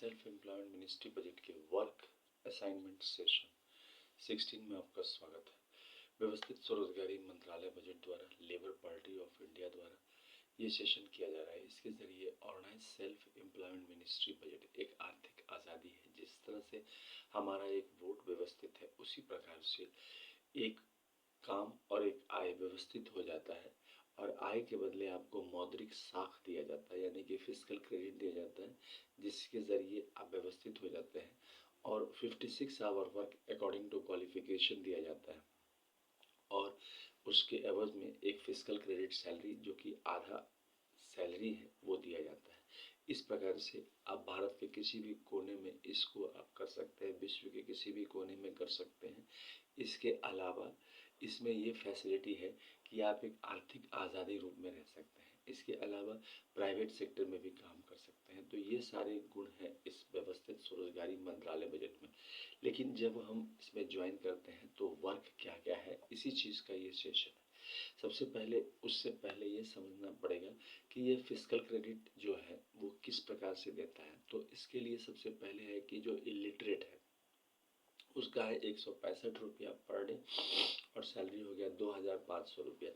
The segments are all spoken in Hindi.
सेल्फ एम्प्लॉयमेंट मिनिस्ट्री बजट के वर्क असाइनमेंट सेशन 16 में आपका स्वागत है। व्यवस्थित स्वरोजगारी मंत्रालय बजट द्वारा लेबर पार्टी ऑफ इंडिया द्वारा ये सेशन किया जा रहा है। इसके जरिए organize self employment ministry budget एक आर्थिक आज़ादी है। जिस तरह से हमारा एक वोट व्यवस्थित है, उसी प्रकार से एक काम और एक आय व्यवस्थित हो जाता है और आय के बदले आपको मौद्रिक साख दिया जाता है, यानी कि फिस्कल क्रेडिट दिया जाता है, जिसके ज़रिए आप व्यवस्थित हो जाते हैं। और 56 hour work according to qualification दिया जाता है और उसके एवज में एक फिस्कल क्रेडिट सैलरी जो कि आधा सैलरी है वो दिया जाता है। इस प्रकार से आप भारत के किसी भी कोने में इसको आप कर सकते हैं, विश्व के किसी भी कोने में कर सकते हैं। इसके अलावा इसमें ये फैसिलिटी है कि आप एक आर्थिक आज़ादी रूप में रह सकते हैं। इसके अलावा प्राइवेट सेक्टर में भी काम कर सकते हैं। तो ये सारे गुण हैं इस व्यवस्थित स्वरोजगारी मंत्रालय बजट में। लेकिन जब हम इसमें ज्वाइन करते हैं तो वर्क क्या क्या है, इसी चीज़ का ये सेशन है। सबसे पहले उससे पहले ये समझना पड़ेगा कि ये फिस्कल क्रेडिट जो है वो किस प्रकार से देता है। तो इसके लिए सबसे पहले है कि जो इलिटरेट है उसका है 165 रुपया पर डे और सैलरी हो गया 2500 रुपया।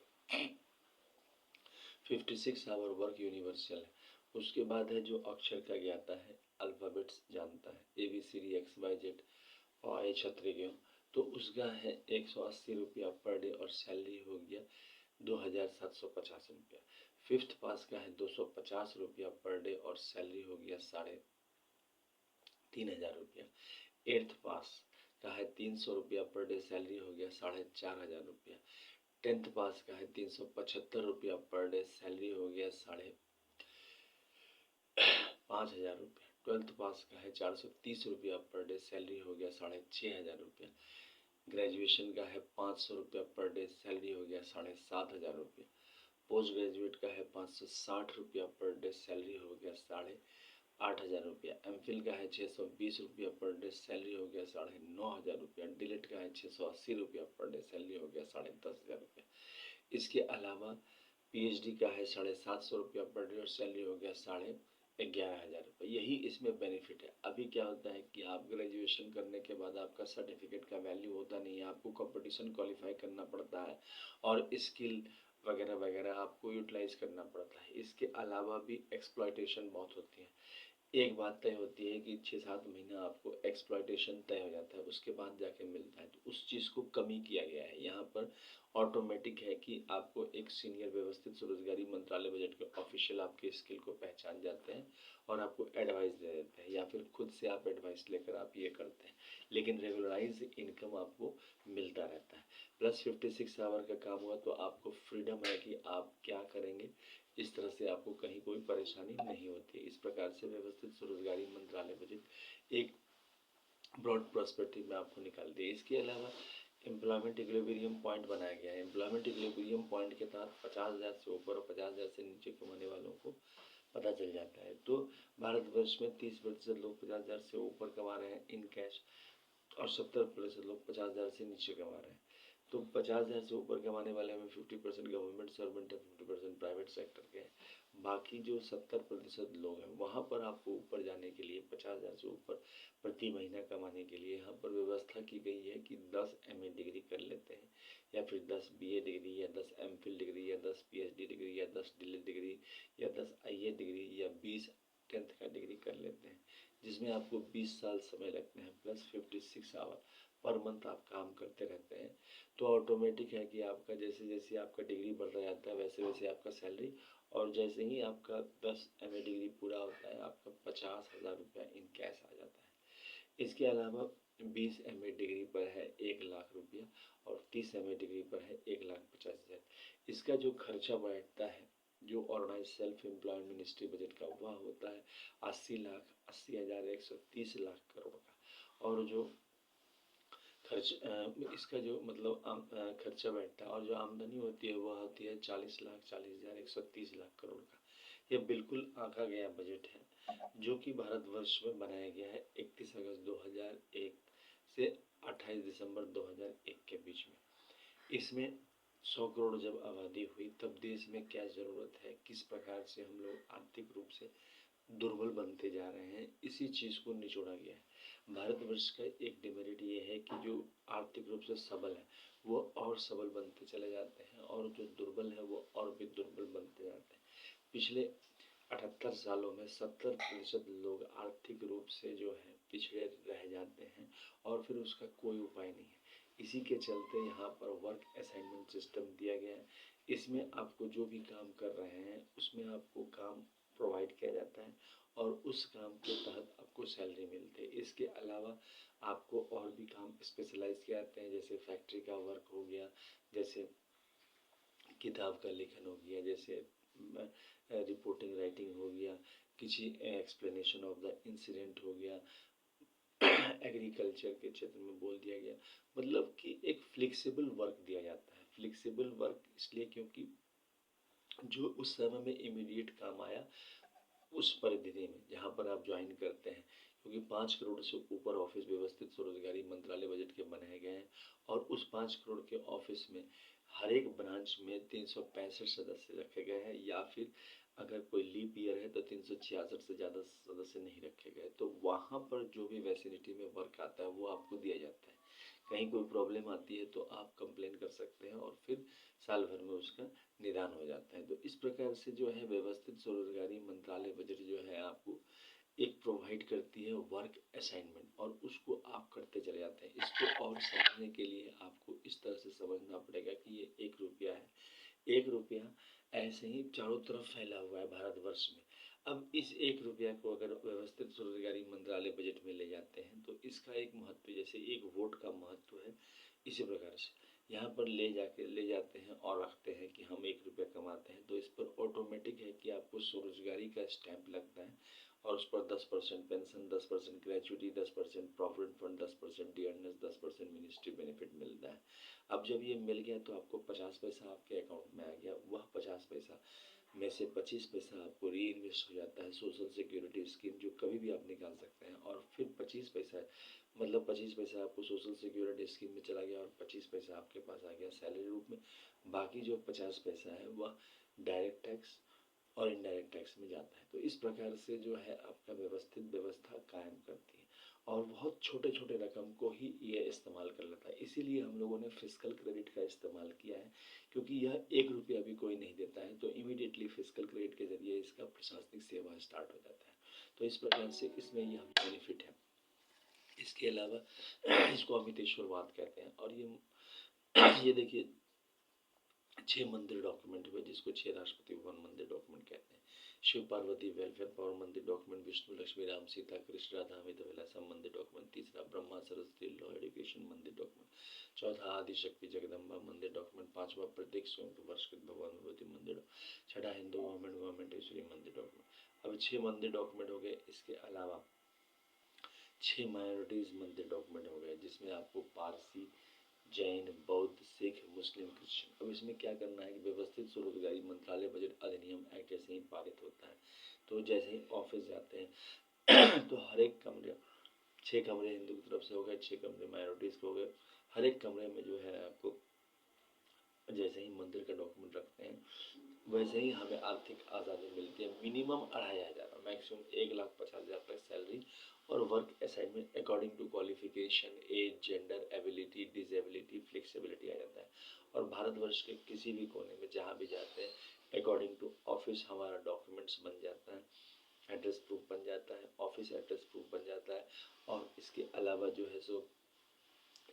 56 आवर वर्क यूनिवर्सल है। उसके बाद है जो अक्षर का ज्ञाता है, अल्फ़ाबेट्स जानता है, ABCD XYZ और क्षत्रिय, तो उसका है 180 रुपया पर डे और सैलरी हो गया 2750 रुपया। फिफ्थ पास का है 250 रुपया पर डे और सैलरी हो गया 3500 रुपया। एट्थ पास का है 300 रुपया पर डे, सैलरी हो गया 4500 रुपया। 10th पास का है 375 रुपया पर डे, सैलरी हो गया 5500 रुपया। 12th पास का है 430 रुपया पर डे, सैलरी हो गया 6500 रुपया। ग्रेजुएशन का है 500 रुपया पर डे, सैलरी हो गया 7500 रुपया। पोस्ट ग्रेजुएट का है 560 रुपया पर डे, सैलरी हो गया 8500 रुपया। एमफिल का है 620 रुपया पर डे, सैलरी हो गया 9500 रुपया। डिलेट का है 680 रुपया पर डे, सैलरी हो गया 10500 रुपया। इसके अलावा PhD का है 750 रुपया पर डे और सैलरी हो गया 11,500 रुपये। यही इसमें बेनिफिट है। अभी क्या होता है कि आप ग्रेजुएशन करने के बाद आपका सर्टिफिकेट का वैल्यू होता नहीं है, आपको कंपटीशन क्वालिफाई करना पड़ता है और स्किल वगैरह वगैरह आपको यूटिलाइज करना पड़ता है। इसके अलावा भी एक्सप्लॉयटेशन बहुत होती है। एक बात तय होती है कि 6-7 महीना आपको एक्सप्लॉयटेशन तय हो जाता है, उसके बाद जाके मिलता है। तो उस चीज़ को कमी किया गया है। यहाँ पर ऑटोमेटिक है कि आपको एक सीनियर व्यवस्थित स्वरोजगारी मंत्रालय बजट के ऑफिशियल आपके स्किल को पहचान जाते हैं और आपको एडवाइस दे देते हैं, या फिर खुद से आप एडवाइस लेकर आप ये करते हैं। लेकिन रेगुलराइज इनकम आपको मिलता रहता है। प्लस 56 आवर का काम हुआ तो आपको फ्रीडम है कि आप क्या करेंगे। इस तरह से आपको कहीं कोई परेशानी नहीं होती है। इस प्रकार से व्यवस्थित स्वरोजगारी मंत्रालय बजट एक ब्रॉड पर्सपेक्टिव में आपको निकाल दिया। इसके अलावा एम्प्लॉयमेंट इक्विलिब्रियम पॉइंट बनाया गया है। एम्प्लॉयमेंट इक्विलिब्रियम पॉइंट के तहत 50,000 से ऊपर और 50,000 से नीचे कमाने वालों को पता चल जाता है। तो भारतवर्ष में 30% लोग 50,000 से ऊपर कमा रहे हैं इन कैश और 70% लोग 50,000 से नीचे कमा रहे हैं। तो 50,000 से ऊपर कमाने वाले में 50% गवर्नमेंट सर्वेंट है, 50% प्राइवेट सेक्टर के हैं। बाकी जो 70% लोग हैं वहाँ पर आपको ऊपर जाने के लिए 50,000 से ऊपर प्रति महीना कमाने के लिए यहाँ पर व्यवस्था की गई है कि 10 MA डिग्री कर लेते हैं, या फिर 10 BA डिग्री, या 10 MPhil डिग्री, या 10 PhD डिग्री, या 10 DLED डिग्री, या 10 IA डिग्री, या 20 10th का डिग्री कर लेते हैं, जिसमें आपको 20 साल समय लगते हैं। प्लस 56 आवर पर मंथ आप काम करते रहते हैं। तो ऑटोमेटिक है कि आपका जैसे जैसे आपका डिग्री बढ़ता जाता है वैसे वैसे आपका सैलरी, और जैसे ही आपका 10 MA डिग्री पूरा होता है आपका 50,000 रुपया इन कैश आ जाता है। इसके अलावा 20 MA डिग्री पर है 1,00,000 रुपया और 30 MA डिग्री पर है 1,50,000। इसका जो खर्चा बैठता है जो organize self employment ministry budget का वह होता है 80,80,130 लाख करोड़ का। और जो खर्च इसका जो मतलब खर्चा बैठता है और जो आमदनी होती है वह होती है 40,40,130 लाख करोड़ का। यह बिल्कुल आंका गया बजट है जो कि भारतवर्ष में बनाया गया है 31 अगस्त 2001 से 28 दिसंबर 2001 के बीच में। इसमें 100 करोड़ जब आबादी हुई तब देश में क्या ज़रूरत है, किस प्रकार से हम लोग आर्थिक रूप से दुर्बल बनते जा रहे हैं, इसी चीज़ को निचोड़ा गया है। भारतवर्ष का एक डिमेरिट ये है कि जो आर्थिक रूप से सबल है वो और सबल बनते चले जाते हैं, और जो दुर्बल है वो और भी दुर्बल बनते जाते हैं। पिछले 78 सालों में 70% लोग आर्थिक रूप से जो है पिछड़े रह जाते हैं, और फिर उसका कोई उपाय नहीं है। इसी के चलते यहाँ पर वर्क असाइनमेंट सिस्टम दिया गया है। इसमें आपको जो भी काम कर रहे हैं उसमें आपको काम प्रोवाइड किया जाता है, और उस काम के तहत आपको सैलरी मिलती है। इसके अलावा आपको और भी काम स्पेशलाइज किए जाते हैं, जैसे फैक्ट्री का वर्क हो गया, जैसे किताब का लेखन हो गया, जैसे रिपोर्टिंग राइटिंग हो गया, किसी एक्सप्लेनेशन ऑफ द इंसिडेंट हो गया, एग्रीकल्चर के क्षेत्र में बोल दिया गया। मतलब कि एक फ्लेक्सिबल वर्क दिया जाता है। फ्लेक्सिबल वर्क इसलिए क्योंकि जो उस समय में इमीडिएट काम आया, उस परिस्थिति में जहाँ पर आप ज्वाइन करते हैं, क्योंकि 5 करोड़ से ऊपर ऑफिस व्यवस्थित स्वरोजगारी मंत्रालय बजट के बनाए गए हैं, और उस 5 करोड़ के ऑफिस में हर एक ब्रांच में 365 सदस्य रखे गए हैं, या फिर अगर कोई लीप ईयर है तो 366 से ज़्यादा सदस्य नहीं रखे गए। तो वहाँ पर जो भी वैसिनिटी में वर्क आता है वो आपको दिया जाता है। कहीं कोई प्रॉब्लम आती है तो आप कंप्लेन कर सकते हैं, और फिर साल भर में उसका निदान हो जाता है। तो इस प्रकार से जो है व्यवस्थित स्वरोजगारी मंत्रालय बजट जो है आपको एक प्रोवाइड करती है वर्क असाइनमेंट, और उसको आप करते चले जाते हैं। इसको और समझने के लिए आपको इस तरह से समझना पड़ेगा कि ये 1 रुपया है। 1 रुपया ऐसे ही चारों तरफ फैला हुआ है भारतवर्ष में। अब इस 1 रुपया को अगर व्यवस्थित स्वरोजगारी मंत्रालय बजट में ले जाते हैं तो इसका एक महत्व, जैसे एक वोट का महत्व है, इसी प्रकार से यहाँ पर ले जाते हैं और रखते हैं कि हम 1 रुपया कमाते हैं, तो इस पर ऑटोमेटिक है कि आपको स्वरोजगारी का स्टैंप लगता है, और उस पर 10% pension, 10% gratuity, 10% provident fund, 10% dearness, 10% ministry benefit मिलता है। अब जब ये मिल गया तो आपको 50 पैसा आपके अकाउंट में आ गया। वह 50 पैसा में से 25 पैसा आपको री इन्वेस्ट हो जाता है सोशल सिक्योरिटी स्कीम, जो कभी भी आप निकाल सकते हैं, और फिर 25 पैसा, मतलब 25 पैसा आपको सोशल सिक्योरिटी स्कीम में चला गया, और 25 पैसा आपके पास आ गया सैलरी रूप में। बाकी जो 50 पैसा है वह डायरेक्ट टैक्स और इनडायरेक्ट टैक्स में जाता है। तो इस प्रकार से जो है आपका व्यवस्थित व्यवस्था कायम करती है, और बहुत छोटे छोटे रकम को ही ये इस्तेमाल कर लेता है। इसीलिए हम लोगों ने फिस्कल क्रेडिट का इस्तेमाल किया है, क्योंकि यह 1 रुपया भी कोई नहीं देता है, तो इमीडिएटली फिस्कल क्रेडिट के जरिए इसका प्रशासनिक सेवा स्टार्ट हो जाता है। तो इस प्रकार से इसमें यह बेनिफिट है। इसके अलावा इसको अमितेश्वरवाद कहते हैं, और ये देखिए 6 मंदिर डॉक्यूमेंट हुए, जिसको 6 राष्ट्रपति भवन मंदिर डॉक्यूमेंट कहते हैं। शिव पार्वती वेलफेयर पावर मंदिर डॉक्यूमेंट, विष्णु लक्ष्मी राम सीता कृष्ण राधा अमित अभिलाषा मंदिर डॉक्यूमेंट, तीसरा ब्रह्मा सरस्वती लॉ एजुकेशन मंदिर डॉक्यूमेंट, चौथा आदिशक्ति जगदम्बा मंदिर डॉक्यूमेंट, पांचवा प्रत्येक स्वयं वर्षकृत भगवान भगवती मंदिर, छठा हिंदू गवर्नमेंट ईश्वरी मंदिर डॉक्यूमेंट। अब 6 मंदिर डॉक्यूमेंट हो गए। इसके अलावा 6 माइनॉरिटीज मंदिर डॉक्यूमेंट हो गए, जिसमें आपको पारसी, जैन, बौद्ध, सिख, मुस्लिम, क्रिश्चियन। अब इसमें क्या करना है कि व्यवस्थित स्वरोजगारी मंत्रालय बजट अधिनियम एक्ट जैसे ही पारित होता है, तो जैसे ही ऑफिस जाते हैं तो हर एक कमरे, 6 कमरे हिंदू की तरफ से हो गए, 6 कमरे माइनॉरिटीज के हो गए। हर एक कमरे में जो है आपको जैसे ही मंदिर का डॉक्यूमेंट रखते हैं वैसे ही हमें आर्थिक आज़ादी मिलती है। मिनिमम 2500, मैक्सिमम 1,50,000 तक सैलरी, और work assignment according to qualification, age, gender, ability, disability, flexibility आ जाता है। और भारतवर्ष के किसी भी कोने में जहाँ भी जाते हैं अकॉर्डिंग टू ऑफिस हमारा डॉक्यूमेंट्स बन जाता है, एड्रेस प्रूफ बन जाता है, ऑफिस एड्रेस प्रूफ बन जाता है, और इसके अलावा जो है सो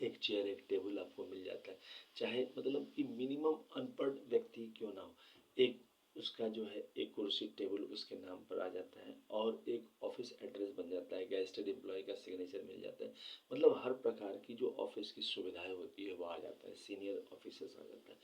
एक चेयर एक टेबल आपको मिल जाता है। चाहे मतलब कि मिनिमम अनपढ़ व्यक्ति क्यों ना हो, एक उसका जो है एक कुर्सी टेबल उसके नाम पर आ जाता है, और एक ऑफिस एड्रेस बन जाता है, गेस्टेड एम्प्लॉय का सिग्नेचर मिल जाता है। मतलब हर प्रकार की जो ऑफिस की सुविधाएं होती है वो आ जाता है, सीनियर ऑफिसर्स आ जाता है,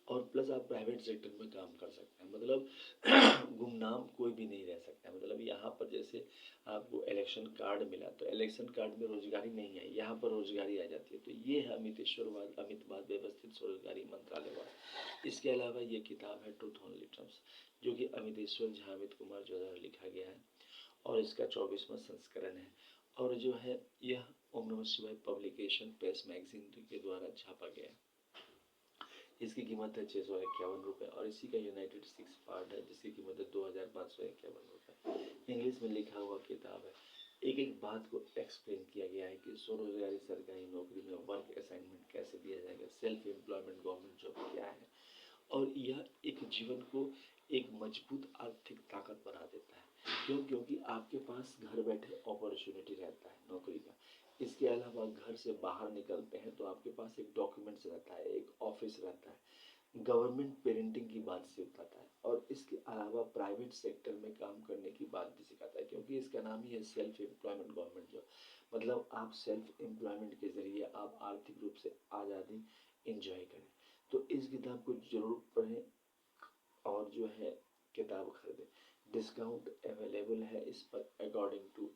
और प्लस आप प्राइवेट सेक्टर में काम कर सकते हैं। मतलब गुमनाम कोई भी नहीं रह सकता है। मतलब यहाँ पर जैसे आपको इलेक्शन कार्ड मिला तो इलेक्शन कार्ड में रोजगारी नहीं आई, यहाँ पर रोजगारी आ जाती है। तो ये है अमितेश्वरवाद, अमितवाद, व्यवस्थित स्वरोजगारी मंत्रालयवाद। इसके अलावा ये किताब है ट्रूथ ओनली ट्रम्प्स, जो कि अमितेश्वर झा, अमित कुमार जो द्वारा लिखा गया है, और इसका 24वां संस्करण है, और जो है यह ओम नमः शिवाय पब्लिकेशन प्रेस मैगजीन के द्वारा छापा गया है। इसकी कीमत है 651 रुपये और इसी का यूनाइटेड सिक्स पार्ट है जिसकी कीमत है 2551 रुपये। इंग्लिश में लिखा हुआ किताब है। एक एक बात को एक्सप्लेन किया गया है कि स्वरोजगारी सरकारी नौकरी में वर्क असाइनमेंट कैसे दिया जाएगा, सेल्फ एम्प्लॉयमेंट गवर्नमेंट जॉब क्या है, और यह एक जीवन को एक मजबूत आर्थिक ताकत बना देता है। क्यों? क्योंकि आपके पास घर बैठे अपॉर्चुनिटी रहता है नौकरी का। इसके अलावा घर से बाहर निकलते हैं तो आपके पास एक डॉक्यूमेंट्स रहता है, एक ऑफिस रहता है, गवर्नमेंट पेरेंटिंग की बात सिखाता है और इसके अलावा प्राइवेट सेक्टर में काम करने की बात भी सिखाता है, क्योंकि इसका नाम ही है सेल्फ एम्प्लॉयमेंट गवर्नमेंट जॉब। मतलब आप सेल्फ एम्प्लॉयमेंट के जरिए आप आर्थिक रूप से आज़ादी इंजॉय करें। तो इस किताब को जरूर पढ़ें और जो है किताब खरीदें। डिस्काउंट अवेलेबल है इस पर अकॉर्डिंग टू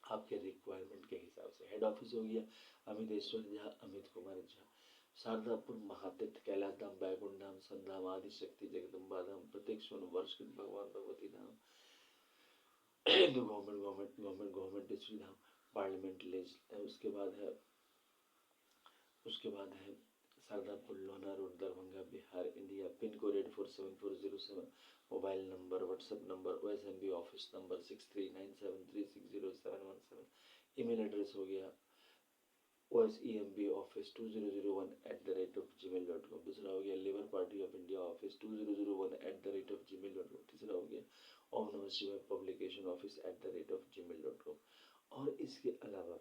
आपके रिक्वायरमेंट के हिसाब से। हेड ऑफिस हो गया अमितेश्वर झा, अमित कुमार झा, शारदापुर, महातीर्थ, कैलाश धाम, बैकुंठ धाम, संधाम, आदि शक्ति, जगदम्बा धाम, प्रत्येक सोन वर्ष भगवान भगवती धाम, हिंदू गवर्नमेंट डिस्ट्रिक्ट धाम, पार्लियामेंट लेज। उसके बाद है शारदापुर, लोना road, Darbhanga, Bihar, India. Pin code 847407। Mobile number, WhatsApp number, OSMB office number 6397360717। Email address हो गया OSEMBoffice2001@gmail.com। दूसरा हो गया labour party of India office 2001@gmail.com। तीसरा हो गया ओम नमः शिवाय पब्लिकेशन ऑफिस @gmail.com। और इसके अलावा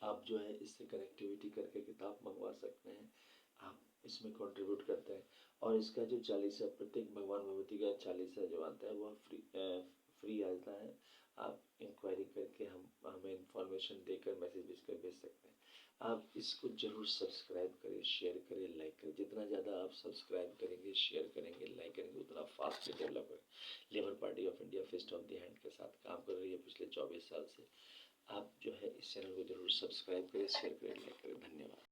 आप जो है इससे कनेक्टिविटी करके किताब मंगवा सकते हैं। आप इसमें कंट्रीब्यूट करते हैं और इसका जो 40 है, प्रत्येक भगवान भगवती का 40 जो आता है वह फ्री आता है। आप इंक्वायरी करके हमें इंफॉर्मेशन देकर मैसेज भेजकर भेज सकते हैं। आप इसको जरूर सब्सक्राइब करें, शेयर करें, लाइक करें। जितना ज़्यादा आप सब्सक्राइब करेंगे, शेयर करेंगे, लाइक करेंगे, उतना फास्ट डेवलप है। Labour party of India fist of the hand के साथ काम कर रही है पिछले 24 साल से। आप जो है इस चैनल को जरूर सब्सक्राइब करें, शेयर करें, लाइक करें। धन्यवाद।